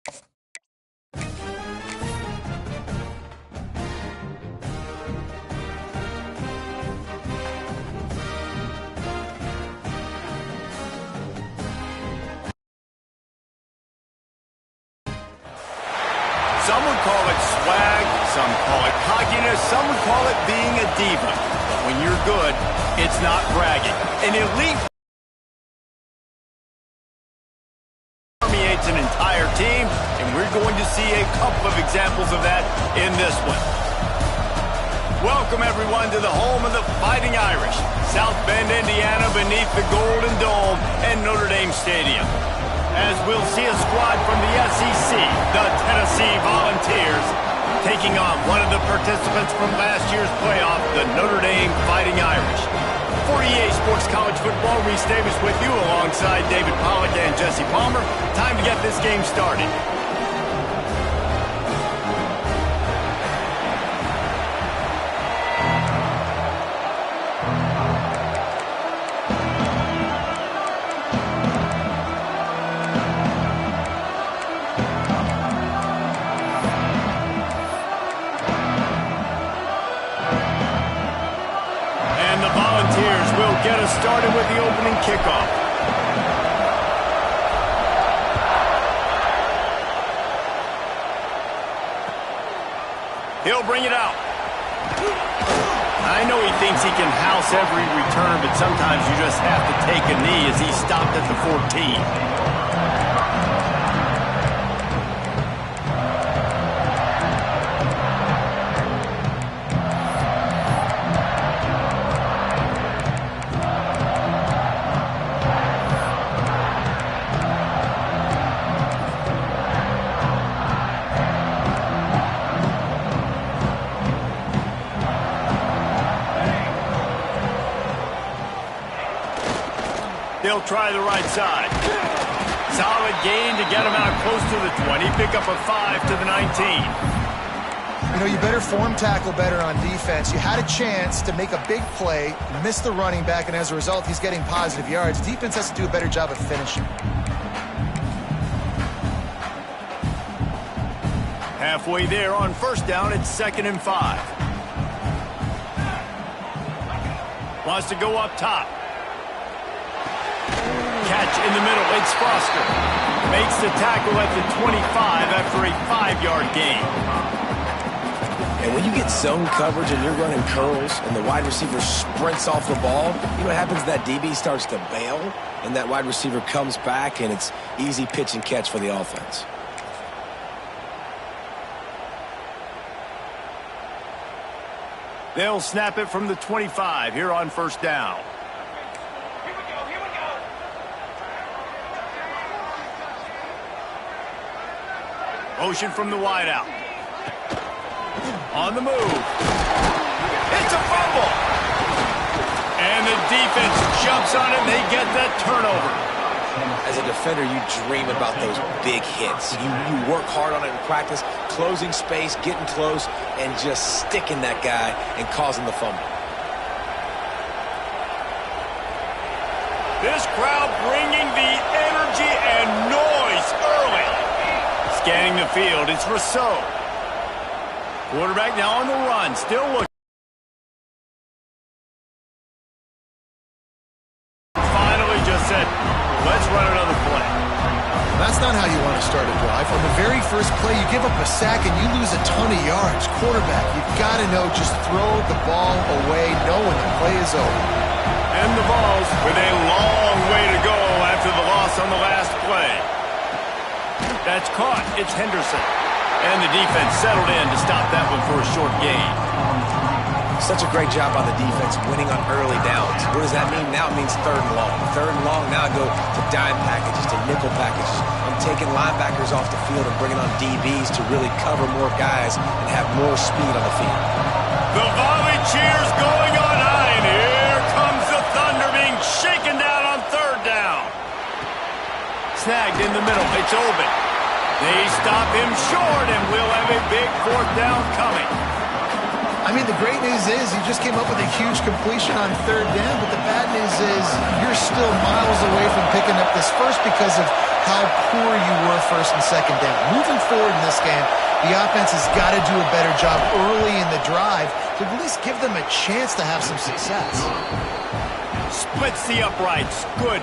Some would call it swag, some call it cockiness, some would call it being a diva. But when you're good, it's not bragging. An elite permeates an entire team, and we're going to see a couple of examples of that in this one. Welcome, everyone, to the home of the Fighting Irish, South Bend, Indiana, beneath the Golden Dome and Notre Dame Stadium. As we'll see a squad from the SEC, the Tennessee Volunteers, taking on one of the participants from last year's playoff, the Notre Dame Fighting Irish. For EA Sports College Football, Reese Davis with you alongside David Pollack and Jesse Palmer. Time to get this game started. Get us started with the opening kickoff. He'll bring it out. I know he thinks he can house every return, but sometimes you just have to take a knee as he stopped at the 14. They'll try the right side. Solid gain to get him out close to the 20. Pick up a 5 to the 19. You know, you better form tackle better on defense. You had a chance to make a big play, missed the running back, and as a result, he's getting positive yards. Defense has to do a better job of finishing. Halfway there on first down, it's 2nd and 5. Wants to go up top. Catch in the middle, it's Foster. Makes the tackle at the 25 after a 5-yard gain. And when you get zone coverage and you're running curls and the wide receiver sprints off the ball, you know what happens? That DB starts to bail, and that wide receiver comes back, and it's easy pitch and catch for the offense. They'll snap it from the 25 here on first down. Motion from the wideout. On the move. It's a fumble. And the defense jumps on it. They get that turnover. As a defender, you dream about those big hits. You work hard on it in practice, closing space, getting close, and just sticking that guy and causing the fumble. This crowd bringing the energy and noise early. Scanning the field, it's Rousseau. Quarterback now on the run, still looking. Finally just said, let's run another play. That's not how you want to start a drive. On the very first play, you give up a sack and you lose a ton of yards. Quarterback, you've got to know, just throw the ball away, know when the play is over. And the Vols with a long way to go after the loss on the last play. That's caught. It's Henderson. And the defense settled in to stop that one for a short gain. Such a great job by the defense winning on early downs. What does that mean? Now it means 3rd and long. 3rd and long, now I go to dime packages, to nickel packages. I'm taking linebackers off the field and bringing on DBs to really cover more guys and have more speed on the field. The volley cheers going on high, and here comes the Thunder being shaken down on 3rd down. Snagged in the middle. It's Oben. They stop him short, and we'll have a big 4th down coming. I mean, the great news is you just came up with a huge completion on third down, but the bad news is you're still miles away from picking up this first because of how poor you were first and second down. Moving forward in this game, the offense has got to do a better job early in the drive to at least give them a chance to have some success. Splits the uprights. Good.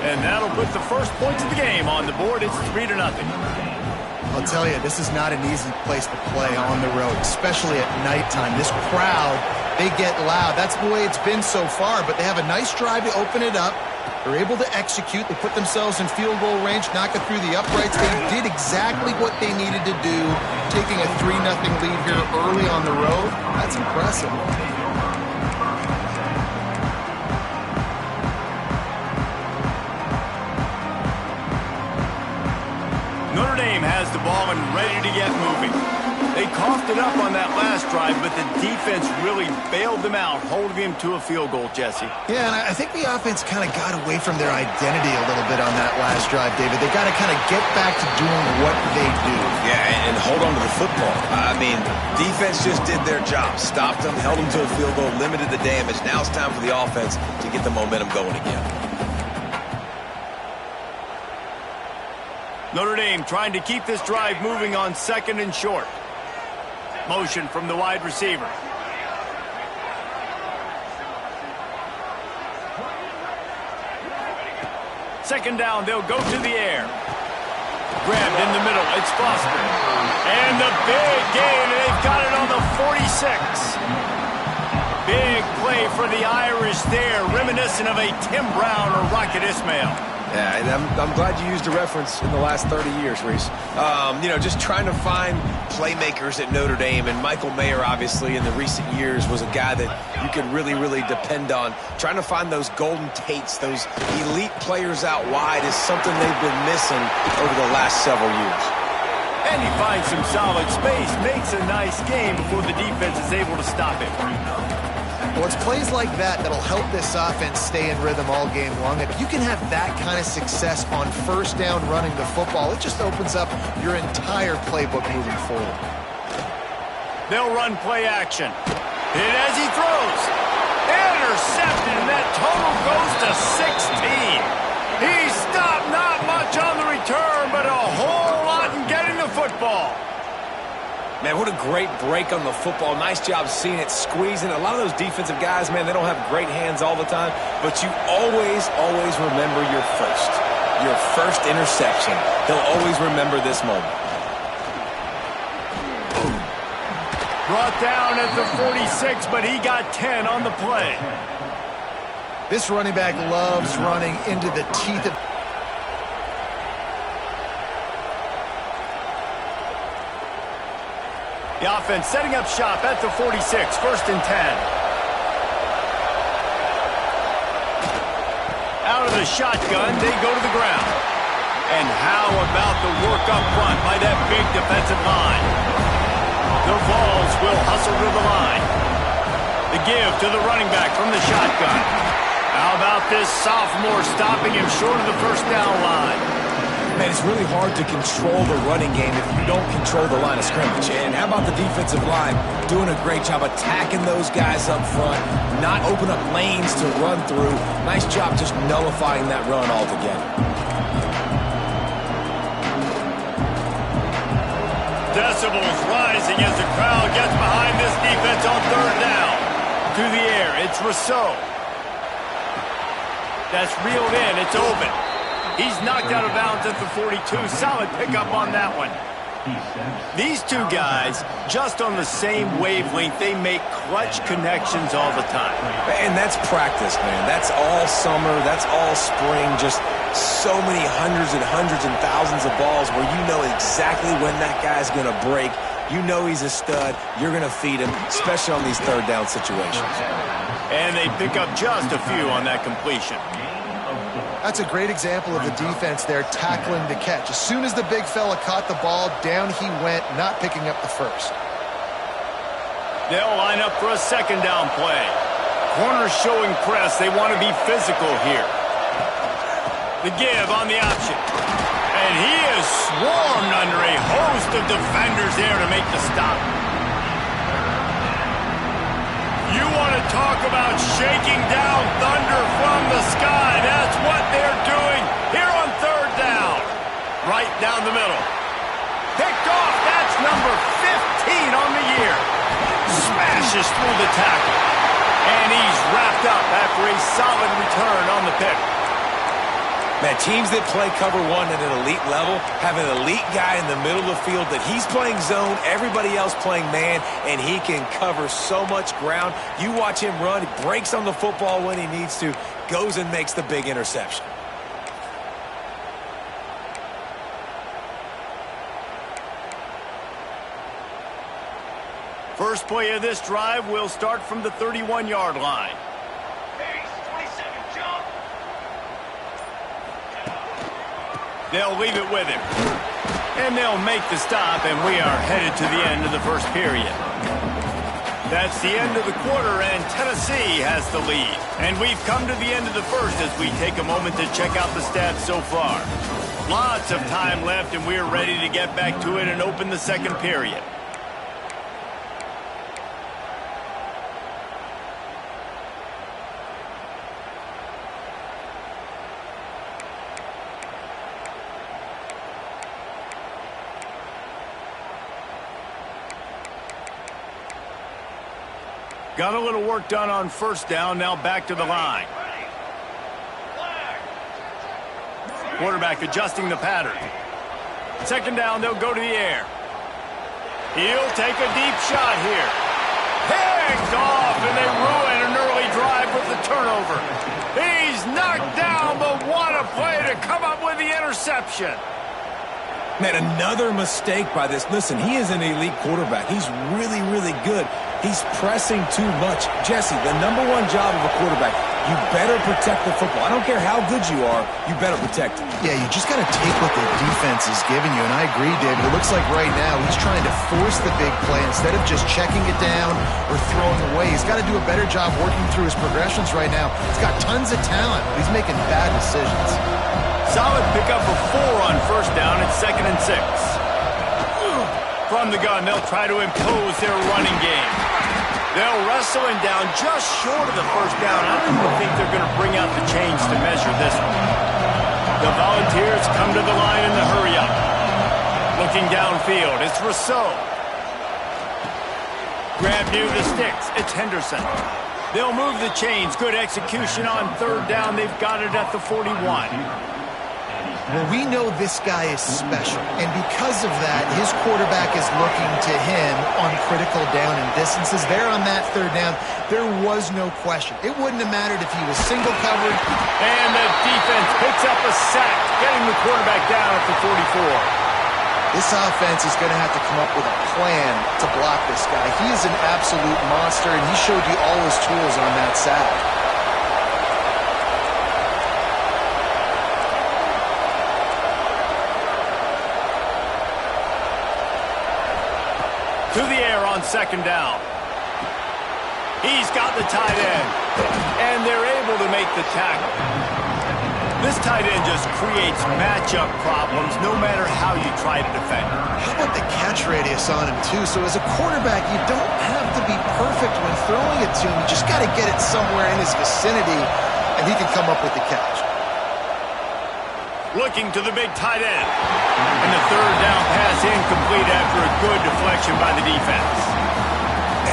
And that'll put the first points of the game on the board. It's 3-0. I'll tell you, this is not an easy place to play on the road, especially at nighttime. This crowd, they get loud. That's the way it's been so far, but they have a nice drive to open it up. They're able to execute. They put themselves in field goal range, knock it through the uprights. They did exactly what they needed to do, taking a 3-0 lead here early on the road. That's impressive. Notre Dame has the ball and ready to get moving. They coughed it up on that last drive, but the defense really bailed them out, holding them to a field goal, Jesse. Yeah, and I think the offense kind of got away from their identity a little bit on that last drive, David. They got to kind of get back to doing what they do. Yeah, and hold on to the football. I mean, defense just did their job. Stopped them, held them to a field goal, limited the damage. Now it's time for the offense to get the momentum going again. Notre Dame trying to keep this drive moving on second and short. Motion from the wide receiver. Second down, they'll go to the air. Grabbed in the middle, it's Foster. And the big gain, and they've got it on the 46. Big play for the Irish there, reminiscent of a Tim Brown or Rocket Ismail. Yeah, and I'm glad you used a reference in the last 30 years, Reese. You know, just trying to find playmakers at Notre Dame, and Michael Mayer, obviously, in the recent years, was a guy that you could really, really depend on. Trying to find those golden Tates, those elite players out wide is something they've been missing over the last several years. And he finds some solid space, makes a nice game before the defense is able to stop him. Well, it's plays like that that'll help this offense stay in rhythm all game long. If you can have that kind of success on first down running the football, it just opens up your entire playbook moving forward. They'll run play action. Hit as he throws. Intercepted, and that total goes to 16. He stopped not much on the return, but a whole lot in getting the football. Man, what a great break on the football. Nice job seeing it, squeezing. A lot of those defensive guys, man, they don't have great hands all the time, but you always, always remember your first interception. They'll always remember this moment. Brought down at the 46, but he got 10 on the play. This running back loves running into the teeth of... The offense setting up shop at the 46, first and 10. Out of the shotgun, they go to the ground. And how about the work up front by that big defensive line? The Vols will hustle to the line. The give to the running back from the shotgun. How about this sophomore stopping him short of the first down line? Man, it's really hard to control the running game if you don't control the line of scrimmage. And how about the defensive line doing a great job attacking those guys up front, not open up lanes to run through. Nice job just nullifying that run altogether. Decibels rising as the crowd gets behind this defense on third down. To the air, it's Rousseau. That's reeled in, it's open. He's knocked out of bounds at the 42. Solid pickup on that one. These two guys, just on the same wavelength, they make clutch connections all the time. And that's practice, man. That's all summer. That's all spring. Just so many hundreds and thousands of balls where you know exactly when that guy's going to break. You know he's a stud. You're going to feed him, especially on these third down situations. And they pick up just a few on that completion. That's a great example of the defense there tackling the catch. As soon as the big fella caught the ball, down he went, not picking up the first. They'll line up for a second down play. Corners showing press. They want to be physical here. The give on the option. And he is swarmed under a host of defenders there to make the stop. You want to talk about shaking down thunder from the sky. That's what they're doing here on third down. Right down the middle. Picked off. That's number 15 on the year. Smashes through the tackle. And he's wrapped up after a solid return on the pick. Man, teams that play cover one at an elite level have an elite guy in the middle of the field that he's playing zone, everybody else playing man, and he can cover so much ground. You watch him run, he breaks on the football when he needs to, goes and makes the big interception. First play of this drive will start from the 31-yard line. They'll leave it with him. And they'll make the stop, and we are headed to the end of the first period. That's the end of the quarter, and Tennessee has the lead. And we've come to the end of the first as we take a moment to check out the stats so far. Lots of time left, and we're ready to get back to it and open the second period. Got a little work done on first down, now back to the line. Quarterback adjusting the pattern. Second down, they'll go to the air. He'll take a deep shot here. Picked off, and they ruin an early drive with the turnover. He's knocked down, but what a play to come up with the interception. Man, another mistake by this. Listen, he is an elite quarterback. He's really, really good. He's pressing too much. Jesse, the number one job of a quarterback, you better protect the football. I don't care how good you are, you better protect it. Yeah, you just got to take what the defense is giving you, and I agree, David. It looks like right now he's trying to force the big play instead of just checking it down or throwing away. He's got to do a better job working through his progressions right now. He's got tons of talent, but he's making bad decisions. Solid pickup of 4 on first down at 2nd and 6. From the gun, they'll try to impose their running game. They'll wrestle him down just short of the first down. I don't even think they're going to bring out the chains to measure this one. The Volunteers come to the line in the hurry-up. Looking downfield, it's Rousseau. Grab near the sticks, it's Henderson. They'll move the chains. Good execution on third down. They've got it at the 41. Well, we know this guy is special, and because of that, his quarterback is looking to him on critical down and distances. There on that third down, there was no question. It wouldn't have mattered if he was single covered. And the defense picks up a sack, getting the quarterback down at the 44. This offense is going to have to come up with a plan to block this guy. He is an absolute monster, and he showed you all his tools on that sack. To the air on second down. He's got the tight end, and they're able to make the tackle. This tight end just creates matchup problems no matter how you try to defend him. How about the catch radius on him, too? So as a quarterback, you don't have to be perfect when throwing it to him. You just got to get it somewhere in his vicinity, and he can come up with the catch. Looking to the big tight end. And the third down pass incomplete after a good deflection by the defense.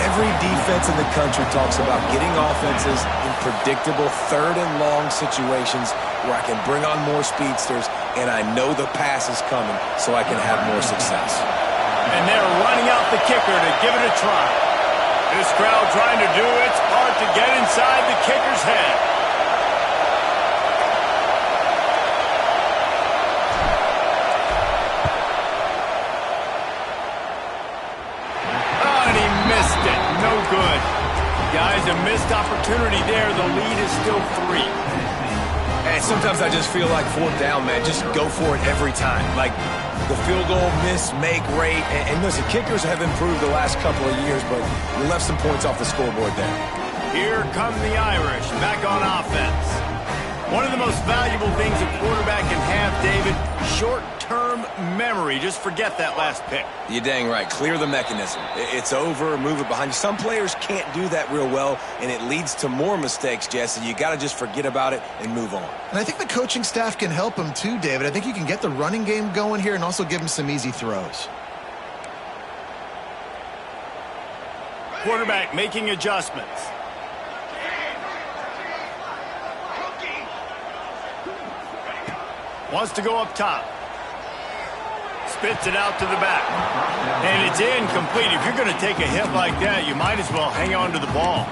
Every defense in the country talks about getting offenses in predictable third and long situations where I can bring on more speedsters and I know the pass is coming so I can have more success. And they're running out the kicker to give it a try. This crowd trying to do its part to get inside the kicker's head. Good. Guys, a missed opportunity there. The lead is still 3. And sometimes I just feel like fourth down, man. Just go for it every time. Like the field goal miss-make rate. And listen, kickers have improved the last couple of years, but we left some points off the scoreboard there. Here come the Irish back on offense. One of the most valuable things a quarterback can have, David, short-term memory. Just forget that last pick. You're dang right. Clear the mechanism. It's over, move it behind you. Some players can't do that real well, and it leads to more mistakes, Jesse. You got to just forget about it and move on. And I think the coaching staff can help him too, David. I think you can get the running game going here and also give him some easy throws. Quarterback making adjustments. Wants to go up top. Spits it out to the back. And it's incomplete. If you're going to take a hit like that, you might as well hang on to the ball.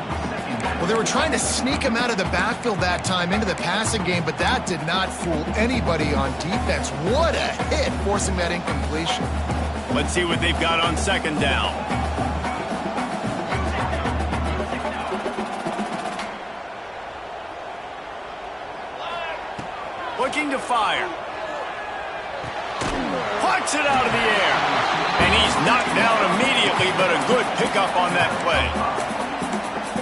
Well, they were trying to sneak him out of the backfield that time into the passing game, but that did not fool anybody on defense. What a hit, forcing that incompletion. Let's see what they've got on second down. Looking to fire. Pucks it out of the air. And he's knocked down immediately, but a good pickup on that play.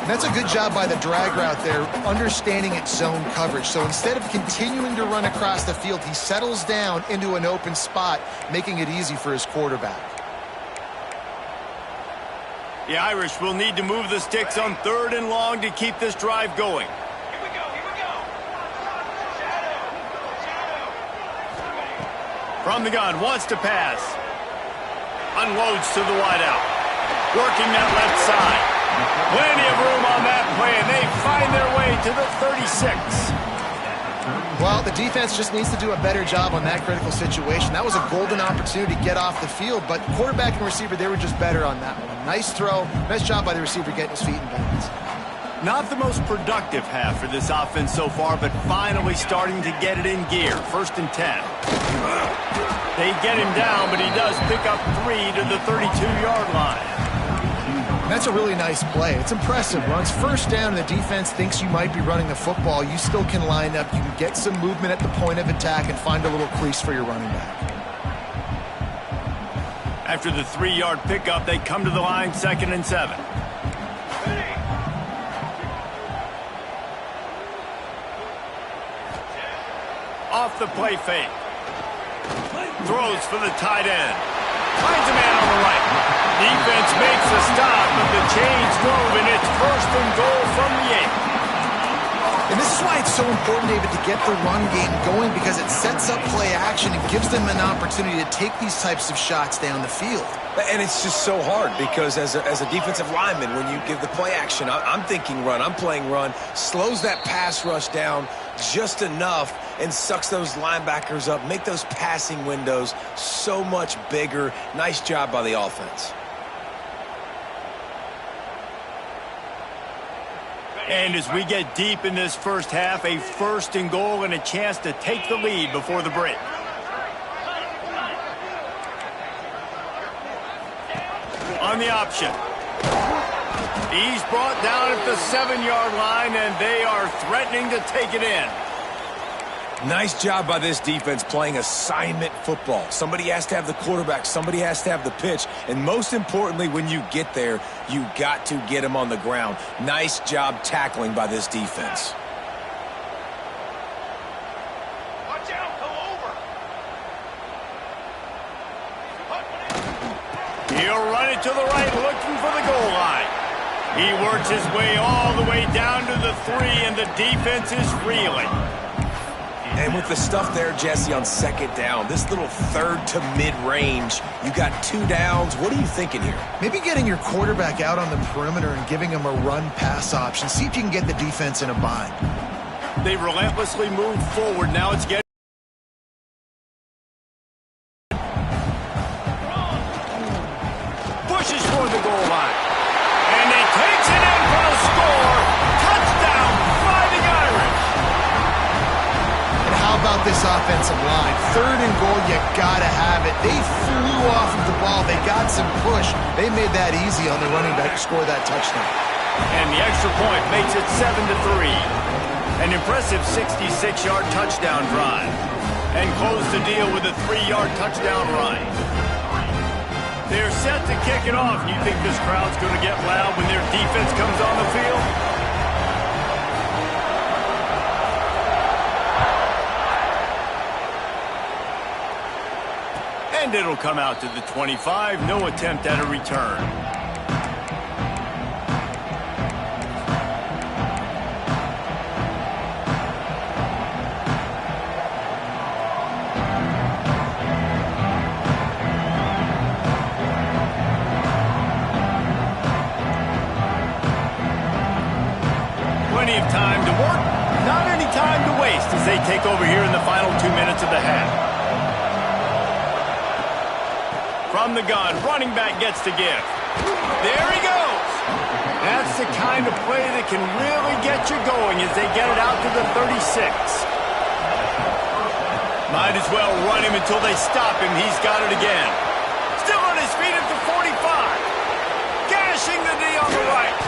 That's a good job by the drag route there, understanding its zone coverage. So instead of continuing to run across the field, he settles down into an open spot, making it easy for his quarterback. The Irish will need to move the sticks on 3rd and long to keep this drive going. From the gun, wants to pass. Unloads to the wideout. Working that left side. Plenty of room on that play, and they find their way to the 36. Well, the defense just needs to do a better job on that critical situation. That was a golden opportunity to get off the field, but quarterback and receiver, they were just better on that one. Nice throw. Nice job by the receiver getting his feet in bounds. Not the most productive half for this offense so far, but finally starting to get it in gear. 1st and 10. They get him down, but he does pick up 3 to the 32-yard line. That's a really nice play. It's impressive. Runs 1st down, and the defense thinks you might be running the football. You still can line up. You can get some movement at the point of attack and find a little crease for your running back. After the 3-yard pickup, they come to the line 2nd and 7. Off the play fake. Throws for the tight end. Finds a man on the right. Defense makes a stop, but the chains move, and it's 1st and goal from the 8. And this is why it's so important, David, to get the run game going, because it sets up play action and gives them an opportunity to take these types of shots down the field. And it's just so hard because as a defensive lineman, when you give the play action, I'm thinking run, I'm playing run, slows that pass rush down just enough and sucks those linebackers up, make those passing windows so much bigger. Nice job by the offense. And as we get deep in this first half, a 1st and goal and a chance to take the lead before the break. On the option. He's brought down at the 7-yard line, and they are threatening to take it in. Nice job by this defense playing assignment football. Somebody has to have the quarterback. Somebody has to have the pitch. And most importantly, when you get there, you got to get him on the ground. Nice job tackling by this defense. Watch out, go over. He'll run it to the right, looking for the goal line. He works his way all the way down to the 3, and the defense is reeling. And with the stuff there, Jesse, on 2nd down, this little 3rd to mid-range, you got 2 downs. What are you thinking here? Maybe getting your quarterback out on the perimeter and giving him a run-pass option. See if you can get the defense in a bind. They relentlessly move forward. Now it's getting... pushes for the goal line. And he takes it in for the score. Touchdown, Fighting Irish. And how about this offensive line? 3rd and goal, you gotta have it. They flew off of the ball. They got some push. They made that easy on the running back to score that touchdown. And the extra point makes it 7-3. An impressive 66-yard touchdown drive. And close the deal with a 3-yard touchdown run. They're set to kick it off. You think this crowd's going to get loud when their defense comes on the field? And it'll come out to the 25. No attempt at a return. Plenty of time to work, not any time to waste as they take over here in the final 2 minutes of the half. From the gun, running back gets to give. There he goes. That's the kind of play that can really get you going as they get it out to the 36. Might as well run him until they stop him. He's got it again. Still on his feet at the 45. Gashing the D on the right.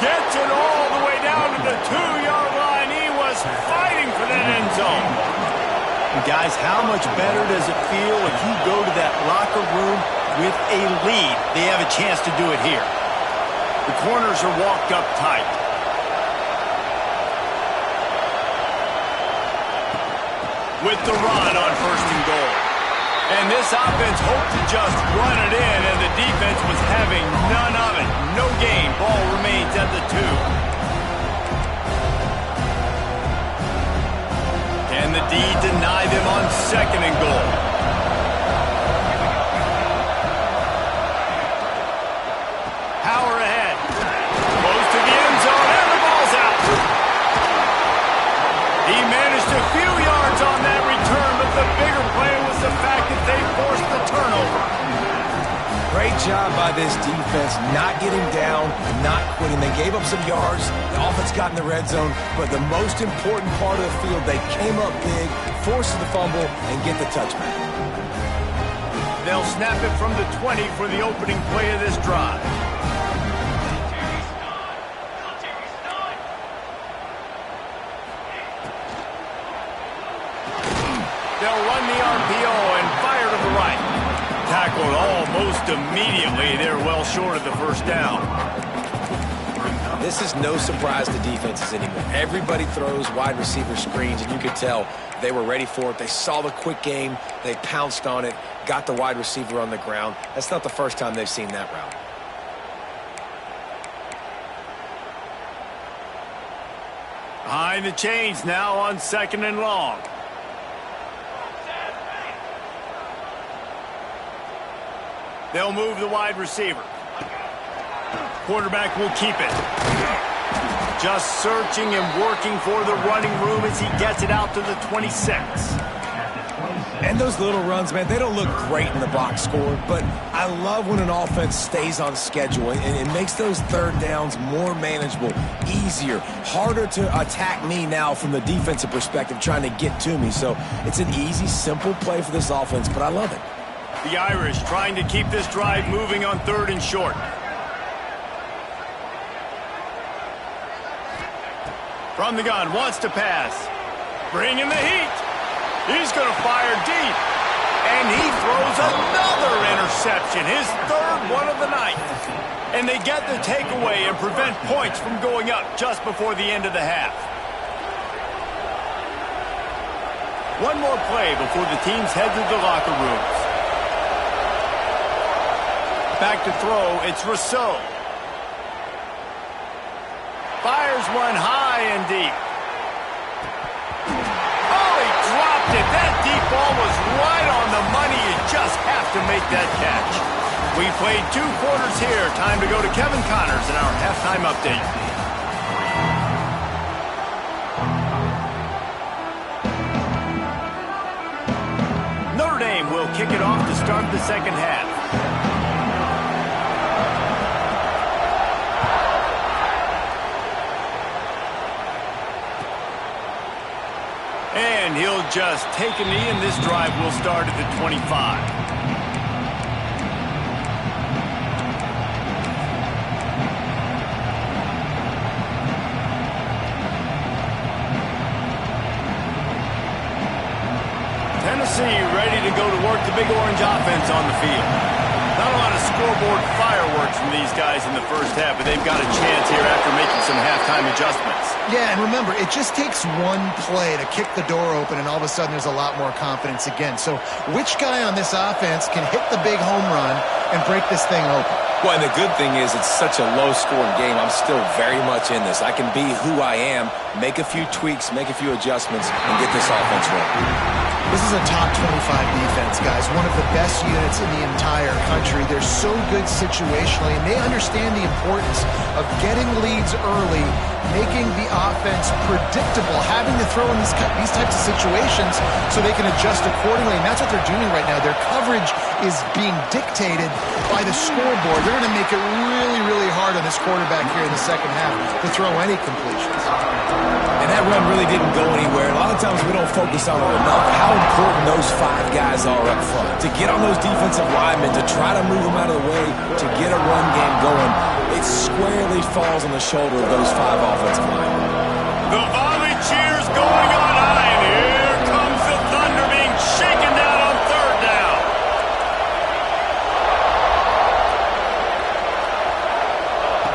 Gets it all the way down to the 2-yard line. He was fighting for that end zone. And guys, how much better does it feel if you go to that locker room with a lead? They have a chance to do it here. The corners are walked up tight. With the run on 1st and goal. And this offense hoped to just run it in, and the defense was having none of it. No gain. Ball remains at the 2. Can the D deny them on 2nd and goal? Power ahead. Close to the end zone, and the ball's out. He managed a few yards on that return, but the bigger play was the fact that they forced the turnover. Great job by this defense, not getting down, not quitting. They gave up some yards. The offense got in the red zone, but the most important part of the field, they came up big, forced the fumble, and get the touchback. They'll snap it from the 20 for the opening play of this drive. They'll run the RPO and fire to the right. Tackled almost immediately. They're well short of the 1st down. This is no surprise to defenses anymore. Everybody throws wide receiver screens, and you could tell they were ready for it. They saw the quick game. They pounced on it, got the wide receiver on the ground. That's not the first time they've seen that route. Behind the chains now on 2nd and long. They'll move the wide receiver. Quarterback will keep it. Just searching and working for the running room as he gets it out to the 26. And those little runs, man, they don't look great in the box score, but I love when an offense stays on schedule, and it makes those 3rd downs more manageable, easier, harder to attack me now from the defensive perspective trying to get to me. So it's an easy, simple play for this offense, but I love it. The Irish trying to keep this drive moving on 3rd and short. From the gun, wants to pass. Bringing the heat. He's going to fire deep. And he throws another interception, his 3rd one of the night. And they get the takeaway and prevent points from going up just before the end of the half. One more play before the teams head to the locker rooms. Back to throw, it's Rousseau. Fires one high and deep. Oh, he dropped it. That deep ball was right on the money. You just have to make that catch. We played 2 quarters here. Time to go to Kevin Connors in our halftime update. Notre Dame will kick it off to start the 2nd half. And he'll just take a knee, and this drive will start at the 25. Tennessee ready to go to work the Big Orange offense on the field. Not a lot of scoreboard fireworks from these guys in the first half, but they've got a chance here after making some halftime adjustments. Yeah, and remember, it just takes one play to kick the door open, and all of a sudden there's a lot more confidence again. So which guy on this offense can hit the big home run and break this thing open? Well, and the good thing is it's such a low-scoring game. I'm still very much in this. I can be who I am, make a few tweaks, make a few adjustments, and get this offense rolling. This is a top 25 defense, guys. One of the best units in the entire country. They're so good situationally, and they understand the importance of getting leads early, making the offense predictable, having to throw in these types of situations so they can adjust accordingly, and that's what they're doing right now. Their coverage is being dictated by the scoreboard. They're going to make it really, really hard on this quarterback here in the second half to throw any completions. And that run really didn't go anywhere. A lot of times we don't focus on it enough, how important those 5 guys are up front. To get on those defensive linemen, to try to move them out of the way, to get a run game going, it squarely falls on the shoulder of those 5 offensive linemen. The volley cheers going on high, and here comes the Thunder being shaken down on third down.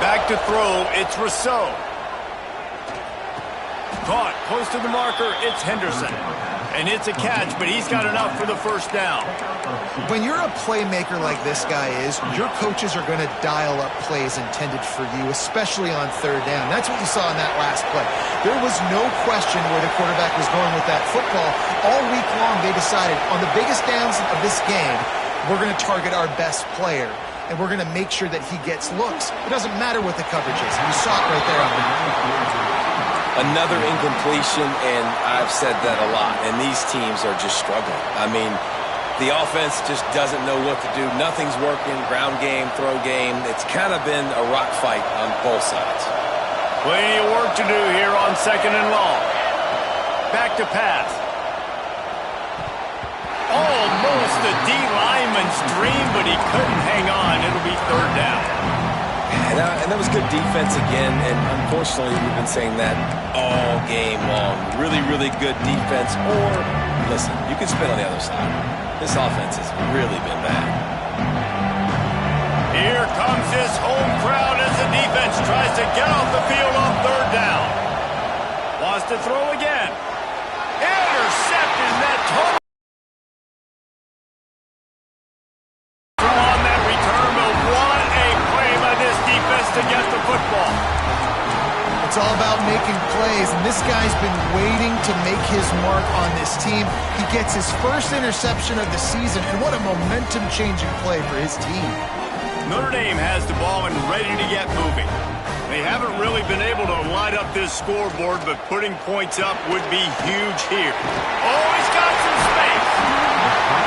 Back to throw, it's Rousseau. Caught, close to the marker, it's Henderson. And it's a catch, but he's got enough for the first down. When you're a playmaker like this guy is, your coaches are going to dial up plays intended for you, especially on third down. That's what you saw in that last play. There was no question where the quarterback was going with that football. All week long, they decided on the biggest downs of this game, we're going to target our best player, and we're going to make sure that he gets looks. It doesn't matter what the coverage is. You saw it right there on the Another incompletion, and I've said that a lot, and these teams are just struggling. I mean, the offense just doesn't know what to do. Nothing's working, ground game, throw game. It's kind of been a rock fight on both sides. Plenty of work to do here on second and long. Back to pass. Almost a D lineman's dream, but he couldn't hang on. It'll be third down. And that was good defense again, and unfortunately we've been saying that all game long. Really, really good defense, or, listen, you can spin on the other side. This offense has really been bad. Here comes this home crowd as the defense tries to get off the field on third down. Wants to throw again. Intercepted, and that total. To get the football. It's all about making plays, and this guy's been waiting to make his mark on this team. He gets his first interception of the season, and what a momentum-changing play for his team. Notre Dame has the ball and ready to get moving. They haven't really been able to light up this scoreboard, but putting points up would be huge here. Oh, he's got some space.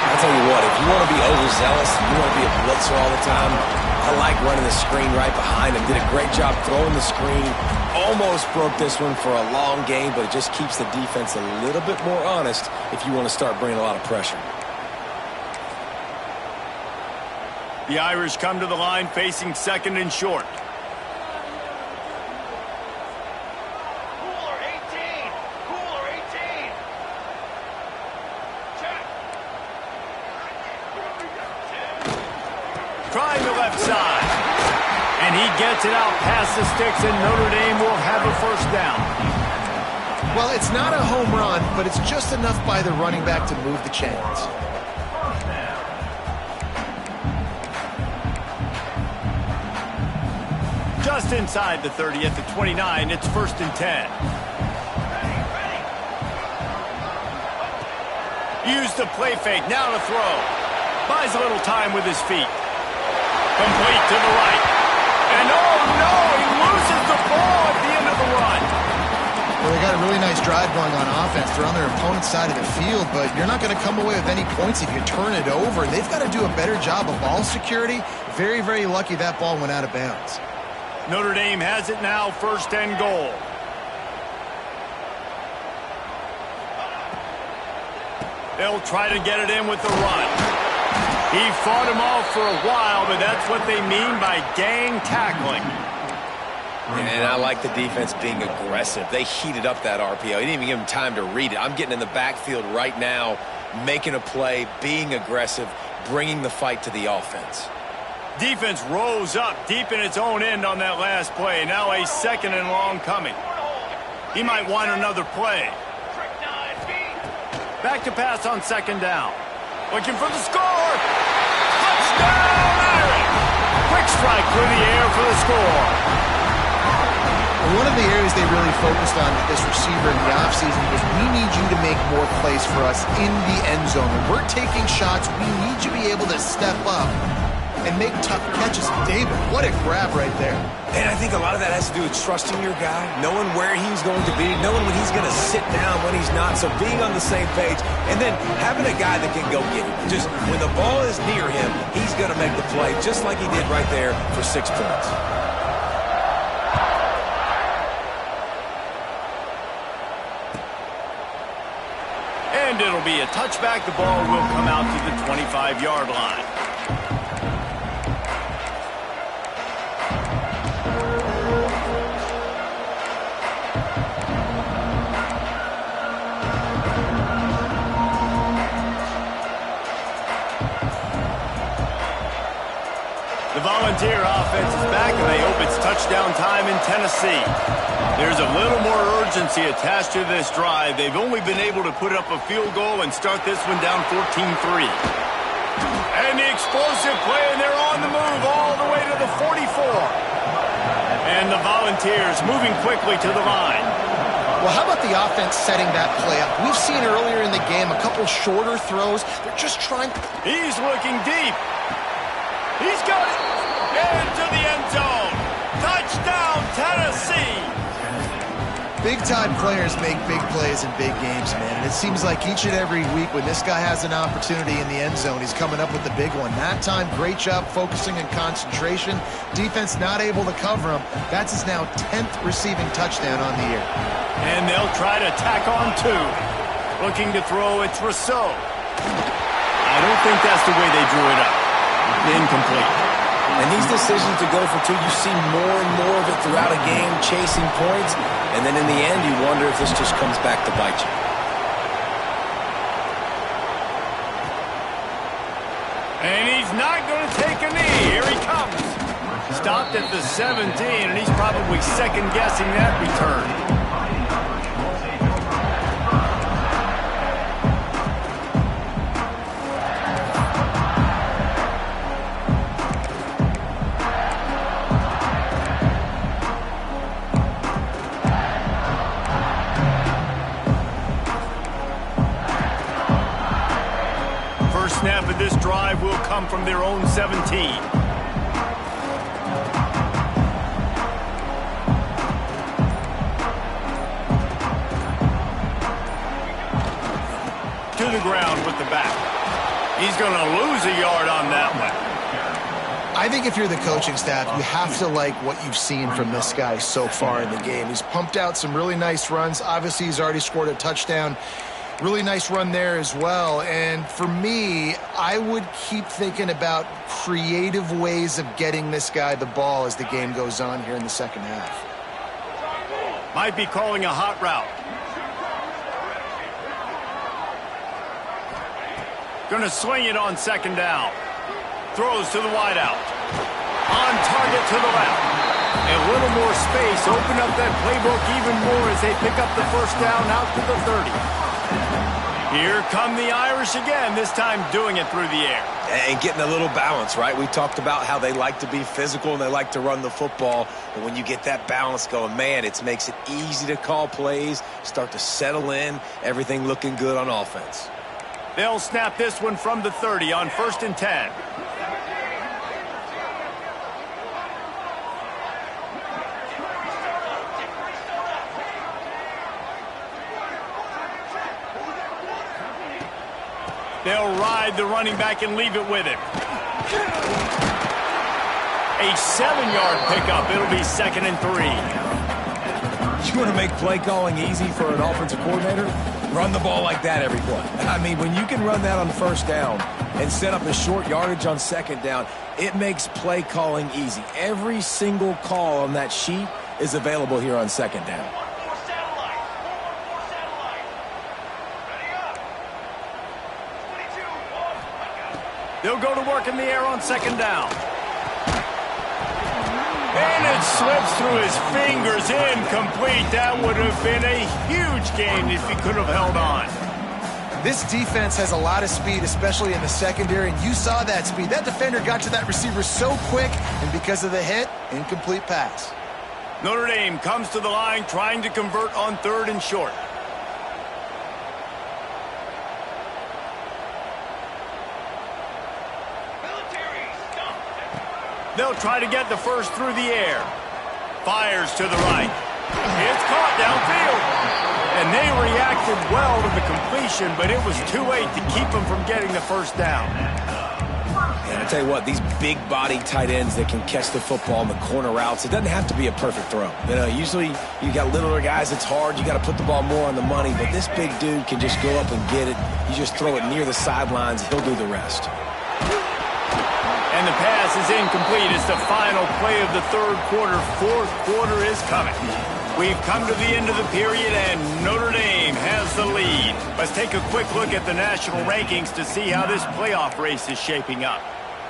I'll tell you what, if you want to be overzealous, you want to be a blitzer all the time, I like running the screen right behind him. Did a great job throwing the screen. Almost broke this one for a long game, but it just keeps the defense a little bit more honest if you want to start bringing a lot of pressure. The Irish come to the line facing second and short. Trying the left side. And he gets it out past the sticks, and Notre Dame will have a first down. Well, it's not a home run, but it's just enough by the running back to move the chains. Just inside the 30 at the 29, it's 1st and 10. Use the play fake, now to throw. Buys a little time with his feet. Complete to the right. And oh no, he loses the ball at the end of the run. Well, they got a really nice drive going on offense. They're on their opponent's side of the field, but you're not going to come away with any points if you turn it over. They've got to do a better job of ball security. Very, very lucky that ball went out of bounds. Notre Dame has it now, 1st and goal. They'll try to get it in with the run. He fought him off for a while, but that's what they mean by gang tackling. And I like the defense being aggressive. They heated up that RPO. He didn't even give him time to read it. I'm getting in the backfield right now, making a play, being aggressive, bringing the fight to the offense. Defense rose up deep in its own end on that last play. Now a 2nd and long coming. He might want another play. Back to pass on 2nd down. Looking for the score. Touchdown, Irish! Quick strike through the air for the score. One of the areas they really focused on with this receiver in the offseason was we need you to make more plays for us in the end zone. When we're taking shots, we need you to be able to step up and make tough catches. David, what a grab right there. And I think a lot of that has to do with trusting your guy, knowing where he's going to be, knowing when he's going to sit down, when he's not, so being on the same page, and then having a guy that can go get it. Just when the ball is near him, he's going to make the play, just like he did right there for 6 points. And it'll be a touchback. The ball will come out to the 25-yard line. The Volunteer offense is back, and they hope it's touchdown time in Tennessee. There's a little more urgency attached to this drive. They've only been able to put up a field goal and start this one down 14-3. And the explosive play, and they're on the move all the way to the 44. And the Volunteers moving quickly to the line. Well, how about the offense setting that play up? We've seen earlier in the game a couple shorter throws. They're just trying. He's looking deep. He's got it. Into the end zone. Touchdown, Tennessee. Big-time players make big plays in big games, man. And it seems like each and every week when this guy has an opportunity in the end zone, he's coming up with the big one. That time, great job focusing and concentration. Defense not able to cover him. That's his now 10th receiving touchdown on the year. And they'll try to tack on 2. Looking to throw, it's Rousseau. I don't think that's the way they drew it up. Incomplete. And these decisions to go for 2, you see more and more of it throughout a game, chasing points. And then in the end, you wonder if this just comes back to bite you. And he's not going to take a knee. Here he comes. Stopped at the 17, and he's probably second-guessing that return. Snap of this drive will come from their own 17. To the ground with the back. He's going to lose a yard on that one. I think if you're the coaching staff, you have to like what you've seen from this guy so far in the game. He's pumped out some really nice runs. Obviously, he's already scored a touchdown. Really nice run there as well. And for me, I would keep thinking about creative ways of getting this guy the ball as the game goes on here in the second half. Might be calling a hot route. Going to swing it on 2nd down. Throws to the wideout. On target to the left. A little more space. Open up that playbook even more as they pick up the 1st down out to the 30. Here come the Irish again, this time doing it through the air. And getting a little balance, right? We talked about how they like to be physical and they like to run the football. But when you get that balance going, man, it makes it easy to call plays, start to settle in, everything looking good on offense. They'll snap this one from the 30 on 1st and 10. They'll ride the running back and leave it with him. A 7-yard pickup. It'll be 2nd and 3. You want to make play calling easy for an offensive coordinator? Run the ball like that every play. I mean, when you can run that on 1st down and set up a short yardage on 2nd down, it makes play calling easy. Every single call on that sheet is available here on 2nd down. They'll go to work in the air on 2nd down. And it slips through his fingers, incomplete. That would have been a huge gain if he could have held on. This defense has a lot of speed, especially in the secondary, and you saw that speed. That defender got to that receiver so quick, and because of the hit, incomplete pass. Notre Dame comes to the line trying to convert on 3rd and short. They'll try to get the first through the air. Fires to the right. It's caught downfield. And they reacted well to the completion, but it was too late to keep them from getting the first down. And I tell you what, these big-bodied tight ends that can catch the football in the corner routes, it doesn't have to be a perfect throw. You know, usually you got littler guys, it's hard. You got to put the ball more on the money, but this big dude can just go up and get it. You just throw it near the sidelines, he'll do the rest. And the pass is incomplete. It's the final play of the 3rd quarter. 4th quarter is coming. We've come to the end of the period, and Notre Dame has the lead. Let's take a quick look at the national rankings to see how this playoff race is shaping up.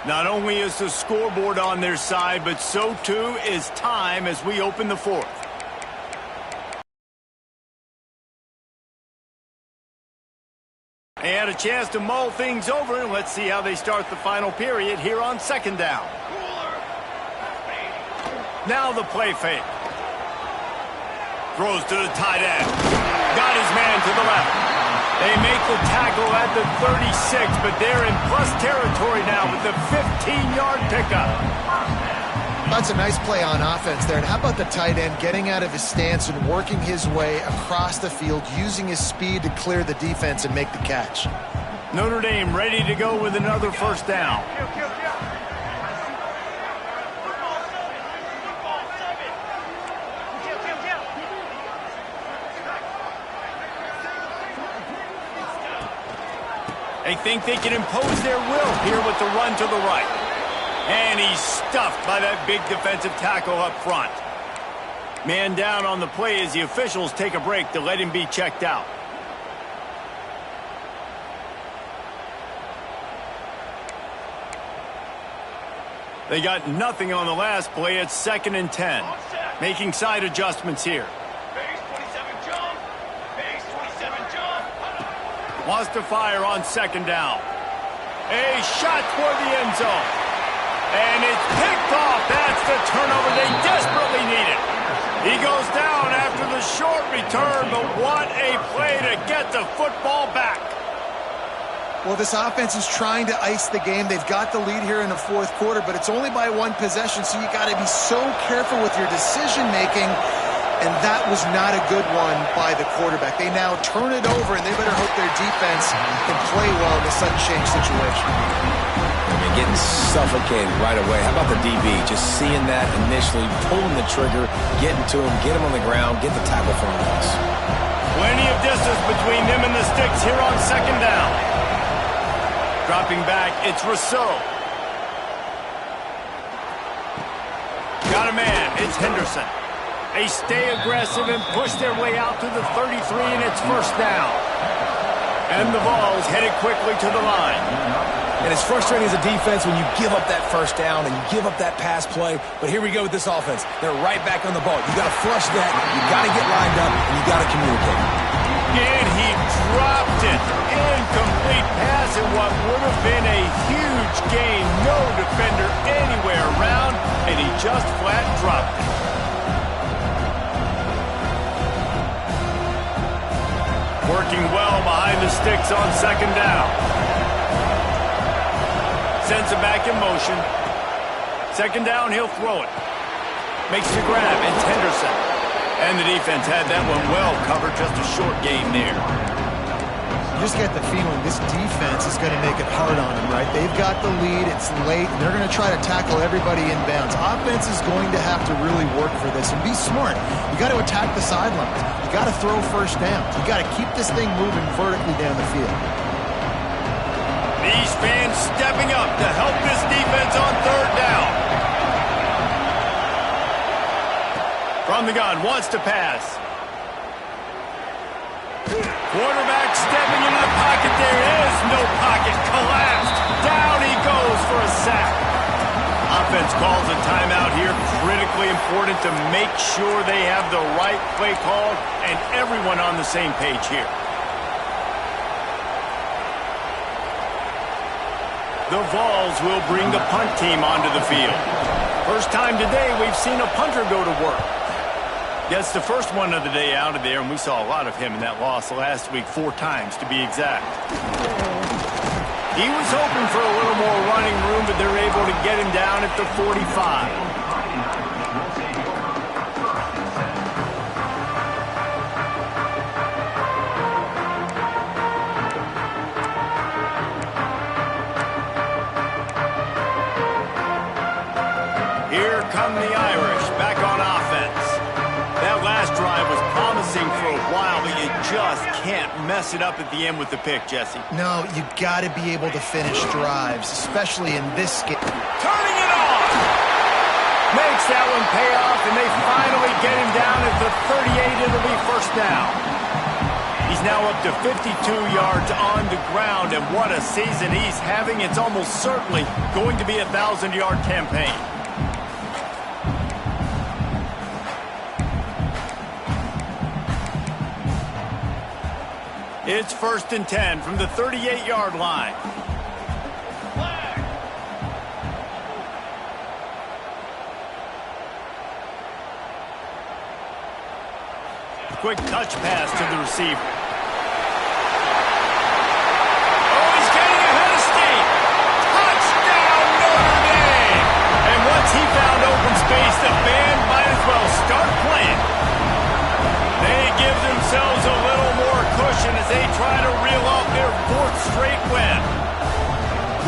Not only is the scoreboard on their side, but so too is time as we open the 4th. And a chance to mull things over, and let's see how they start the final period here on 2nd down. Now the play fake. Throws to the tight end. Got his man to the left. They make the tackle at the 36, but they're in plus territory now with the 15-yard pickup. That's a nice play on offense there. And how about the tight end getting out of his stance and working his way across the field, using his speed to clear the defense and make the catch. Notre Dame ready to go with another first down. They think they can impose their will here with the run to the right. And he's stuffed by that big defensive tackle up front. Man down on the play as the officials take a break to let him be checked out. They got nothing on the last play. It's 2nd and 10. Making side adjustments here. Wants to fire on 2nd down. A shot toward the end zone. And it's picked off. That's the turnover they desperately needed. He goes down after the short return, but what a play to get the football back. Well, this offense is trying to ice the game. They've got the lead here in the 4th quarter, but it's only by 1 possession, so you got to be so careful with your decision-making. And that was not a good one by the quarterback. They now turn it over, and they better hope their defense can play well in a sudden change situation. They're getting suffocated right away. How about the DB? Just seeing that initially, pulling the trigger, getting to him, get him on the ground, get the tackle for a loss. Plenty of distance between them and the sticks here on 2nd down. Dropping back, it's Rousseau. Got a man, it's Henderson. They stay aggressive and push their way out to the 33, and it's 1st down. And the ball is headed quickly to the line. And it's frustrating as a defense when you give up that 1st down and you give up that pass play. But here we go with this offense. They're right back on the ball. You got to flush that. You got to get lined up, and you got to communicate. And he dropped it. Incomplete pass in what would have been a huge gain. No defender anywhere around, and he just flat dropped it. Working well behind the sticks on 2nd down. Sends it back in motion. 2nd down, he'll throw it. Makes the grab, it's Henderson. And the defense had that one well covered, just a short game there. You just get the feeling this defense is going to make it hard on them, right? They've got the lead, it's late, and they're going to try to tackle everybody inbounds. Offense is going to have to really work for this and be smart. You got to attack the sidelines. You got to throw 1st downs. You got to keep this thing moving vertically down the field. These fans stepping up to help this defense on 3rd down. From the gun, wants to pass. Quarterback stepping into the pocket. There is no pocket. Collapsed. Down he goes for a sack. Offense calls a timeout here. Critically important to make sure they have the right play called and everyone on the same page here. The Vols will bring the punt team onto the field. First time today we've seen a punter go to work. That's the first one of the day out of there, and we saw a lot of him in that loss last week, 4 times to be exact. He was hoping for a little more running room, but they're able to get him down at the 45. Here come the Irish back on offense. That last drive was promising for a while, but you just can't mess it up at the end with the pick, Jesse. No, you got to be able to finish drives, especially in this game. Turning it on! Makes that one pay off, and they finally get him down at the 38. It'll be first down. He's now up to 52 yards on the ground, and what a season he's having. It's almost certainly going to be a 1,000-yard campaign. It's 1st and 10 from the 38-yard line. Quick touch pass to the receiver. Oh, he's getting ahead of steam. Touchdown, Notre Dame! And once he found open space, the band might as well start playing. They give themselves a little more cushion as they try to reel off their 4th straight win.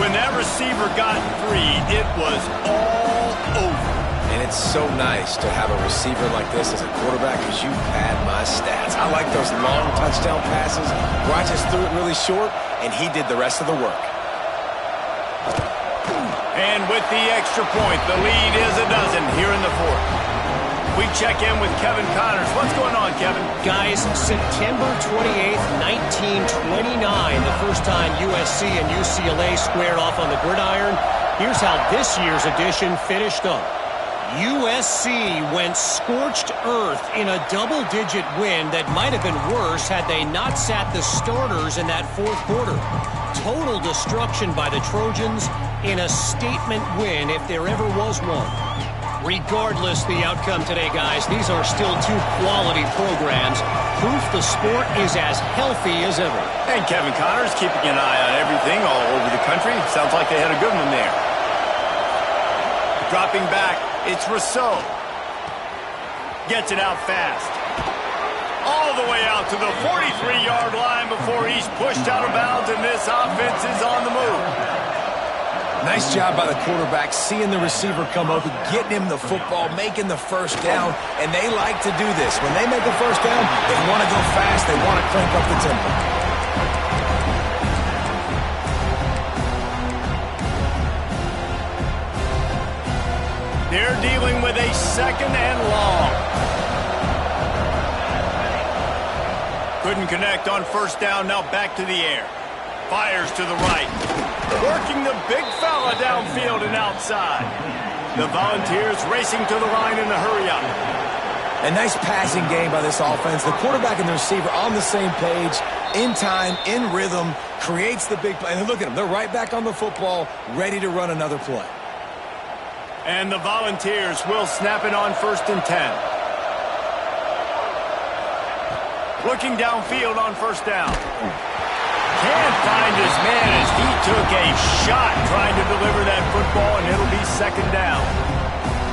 When that receiver got free, it was all over. And it's so nice to have a receiver like this as a quarterback because you pad my stats. I like those long touchdown passes where I just threw it really short, and he did the rest of the work. And with the extra point, the lead is a dozen here in the 4th. We check in with Kevin Connors. What's going on, Kevin? Guys, September 28th, 1929, the first time USC and UCLA squared off on the gridiron. Here's how this year's edition finished up. USC went scorched earth in a double-digit win that might have been worse had they not sat the starters in that 4th quarter. Total destruction by the Trojans in a statement win if there ever was one. Regardless the outcome today, guys, these are still 2 quality programs. Proof the sport is as healthy as ever. And Kevin Connors keeping an eye on everything all over the country. Sounds like they had a good one there. Dropping back, it's Rousseau. Gets it out fast. All the way out to the 43-yard line before he's pushed out of bounds, and this offense is on the move. Nice job by the quarterback, seeing the receiver come open, getting him the football, making the first down, and they like to do this. When they make a first down, they want to go fast, they want to crank up the tempo. They're dealing with a 2nd and long. Couldn't connect on first down, now back to the air. Fires to the right. Working the big fella downfield and outside. The Volunteers racing to the line in the hurry-up. A nice passing game by this offense. The quarterback and the receiver on the same page, in time, in rhythm, creates the big play. And look at them. They're right back on the football, ready to run another play. And the Volunteers will snap it on 1st and 10. Looking downfield on first down. Can't find his man as he took a shot trying to deliver that football, and it'll be 2nd down.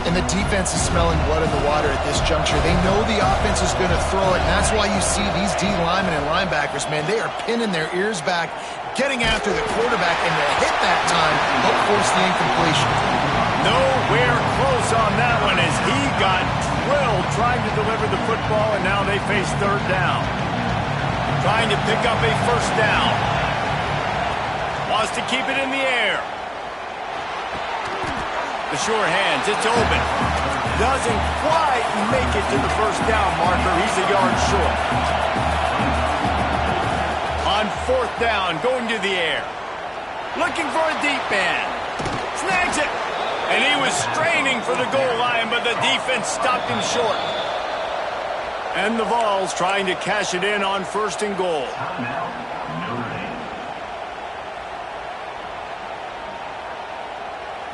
And the defense is smelling blood in the water at this juncture. They know the offense is going to throw it, and that's why you see these D linemen and linebackers, man, they are pinning their ears back, getting after the quarterback, and to hit that time, help force the incompletion. Nowhere close on that one as he got drilled trying to deliver the football, and now they face 3rd down. Trying to pick up a first down. Wants to keep it in the air. The sure hands, it's open. Doesn't quite make it to the first down marker. He's a yard short. On 4th down, going to the air. Looking for a deep man. Snags it. And he was straining for the goal line, but the defense stopped him short. And the Vols trying to cash it in on 1st and goal.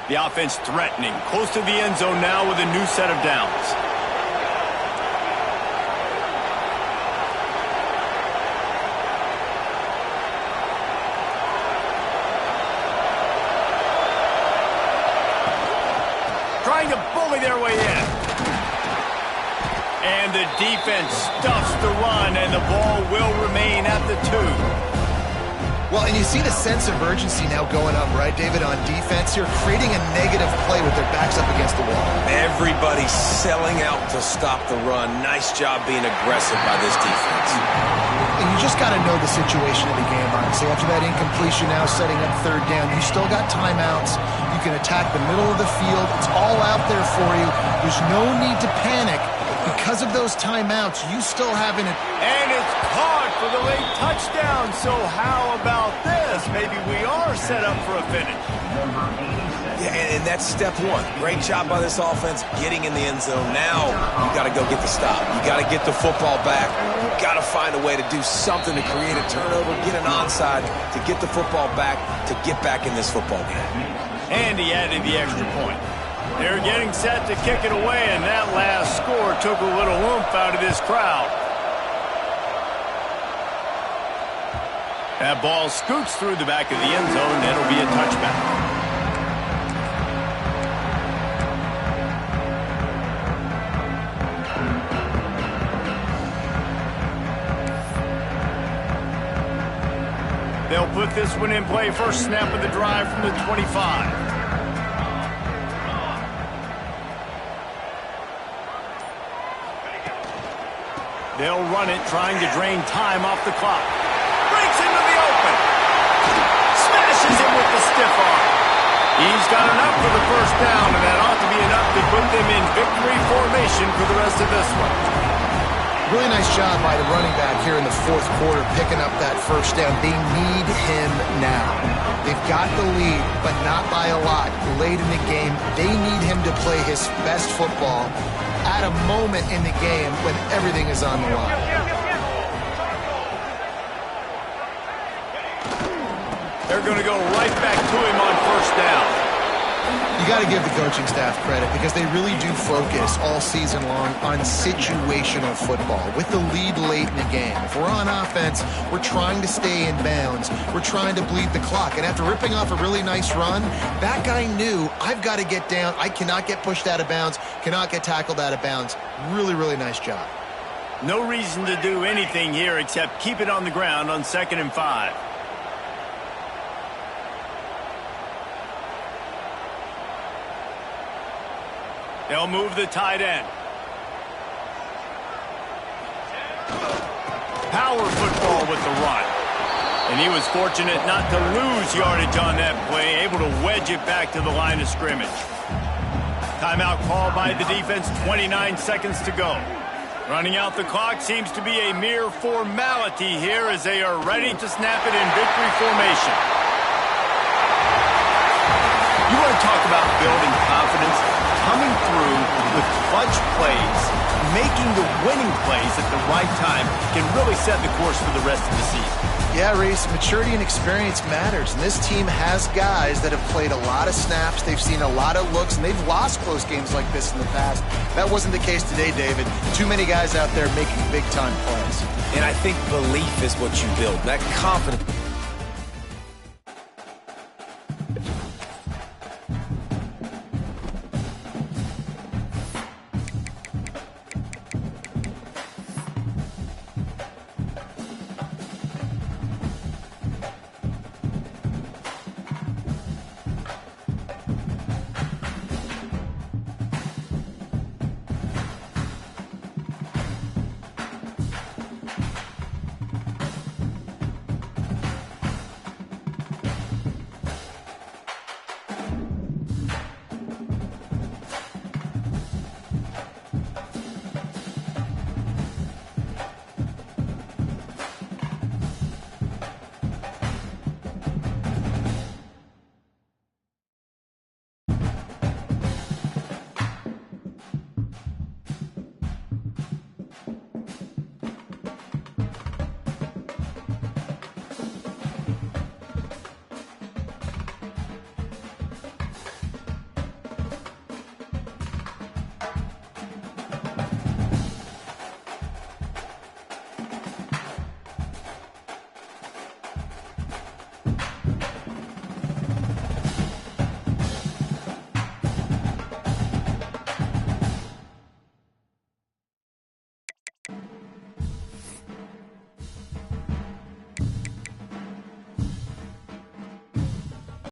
The offense threatening, close to the end zone now with a new set of downs. Trying to bully their way in. And the defense stuffs the run, and the ball will remain at the 2. Well, and you see the sense of urgency now going up, right, David, on defense here, creating a negative play with their backs up against the wall. Everybody's selling out to stop the run. Nice job being aggressive by this defense. And you just got to know the situation of the game, honestly. After that incompletion now setting up 3rd down, you still got timeouts. You can attack the middle of the field. It's all out there for you. There's no need to panic. Because of those timeouts, you still haven't... And it's caught for the late touchdown. So how about this? Maybe we are set up for a finish. Yeah, and that's step 1. Great job by this offense getting in the end zone. Now you got to go get the stop. You got to get the football back. You got to find a way to do something to create a turnover, get an onside, to get the football back, to get back in this football game. And he added the extra point. They're getting set to kick it away, and that last score took a little oomph out of this crowd. That ball scoots through the back of the end zone, and it'll be a touchback. They'll put this one in play. First snap of the drive from the 25. They'll run it, trying to drain time off the clock. Breaks into the open. Smashes him with the stiff arm. He's got enough for the 1st down, and that ought to be enough to put them in victory formation for the rest of this one. Really nice job by the running back here in the 4th quarter, picking up that 1st down. They need him now. They've got the lead, but not by a lot. Late in the game, they need him to play his best football at a moment in the game when everything is on the line. They're going to go right back to him on 1st down. You got to give the coaching staff credit because they really do focus all season long on situational football with the lead late in the game. If we're on offense, we're trying to stay in bounds. We're trying to bleed the clock. And after ripping off a really nice run, that guy knew, I've got to get down. I cannot get pushed out of bounds, cannot get tackled out of bounds. Really, really nice job. No reason to do anything here except keep it on the ground on 2nd and 5. They'll move the tight end. Power football with the run. And he was fortunate not to lose yardage on that play, able to wedge it back to the line of scrimmage. Timeout called by the defense, 29 seconds to go. Running out the clock seems to be a mere formality here as they are ready to snap it in victory formation. You want to talk about building confidence? Coming through with clutch plays, making the winning plays at the right time can really set the course for the rest of the season. Yeah, Reese, maturity and experience matters, and this team has guys that have played a lot of snaps, they've seen a lot of looks, and they've lost close games like this in the past. That wasn't the case today, David. Too many guys out there making big-time plays. And I think belief is what you build, that confidence.